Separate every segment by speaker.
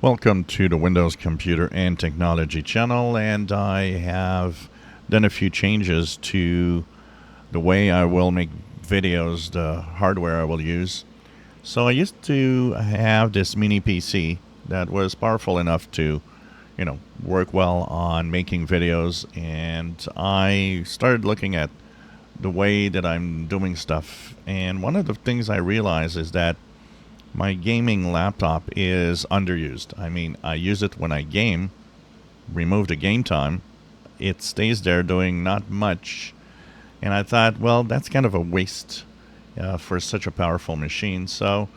Speaker 1: Welcome to the Windows Computer and Technology channel, and I have done a few changes to the way I will make videos, the hardware I will use. So I used to have this mini PC that was powerful enough to, work well on making videos, and I started looking at the way that I'm doing stuff. And one of the things I realized is that my gaming laptop is underused. I mean, I use it when I game, remove the game time. It stays there doing not much. And I thought, well, that's kind of a waste for such a powerful machine. So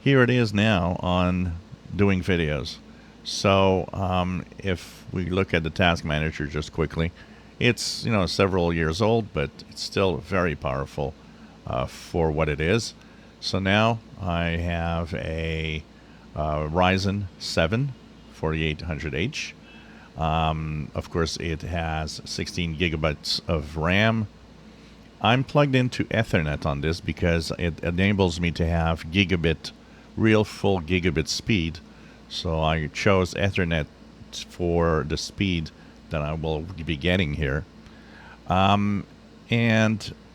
Speaker 1: here it is now on doing videos. So if we look at the task manager just quickly, it's several years old, but it's still very powerful for what it is. So now I have a Ryzen 7 4800H. Of course, it has 16 gigabytes of RAM. I'm plugged into Ethernet on this because it enables me to have real full gigabit speed. So I chose Ethernet for the speed that I will be getting here. And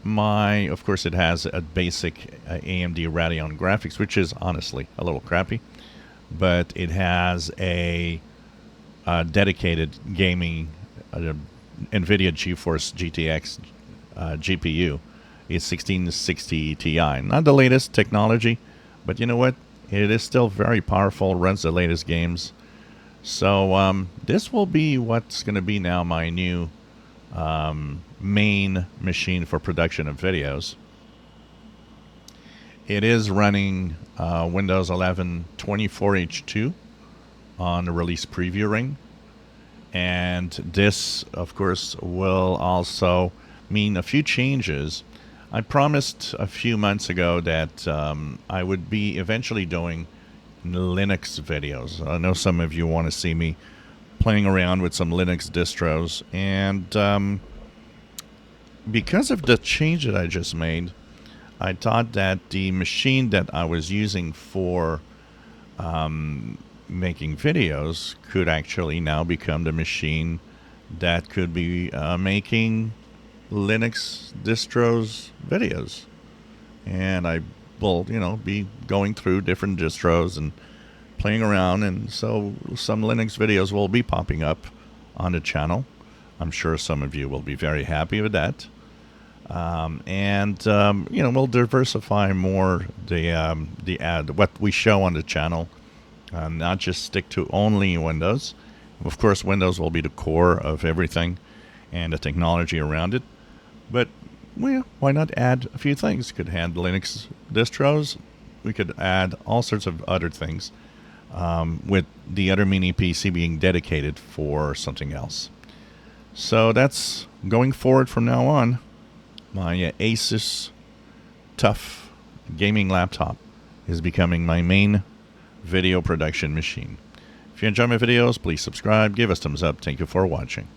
Speaker 1: of course, it has a basic AMD Radeon graphics, which is honestly a little crappy, but it has a dedicated gaming NVIDIA GeForce GTX GPU. It's 1660 Ti. Not the latest technology, but you know what? It is still very powerful, runs the latest games. So this will be what's going to be now my new main machine for production of videos. It is running Windows 11 24H2 on the release preview ring. And this, of course, will also mean a few changes. I promised a few months ago that I would be eventually doing Linux videos. I know some of you want to see me playing around with some Linux distros, and because of the change that I just made, I thought that the machine that I was using for making videos could actually now become the machine that could be making Linux distros videos. And I will, be going through different distros and playing around, and so some Linux videos will be popping up on the channel. I'm sure some of you will be very happy with that. We'll diversify more what we show on the channel, not just stick to only Windows. Of course, Windows will be the core of everything and the technology around it. But why not add a few things? Could add Linux distros. We could add all sorts of other things, with the other mini PC being dedicated for something else. So that's going forward from now on. My Asus TUF gaming laptop is becoming my main video production machine. If you enjoy my videos, please subscribe, give us thumbs up. Thank you for watching.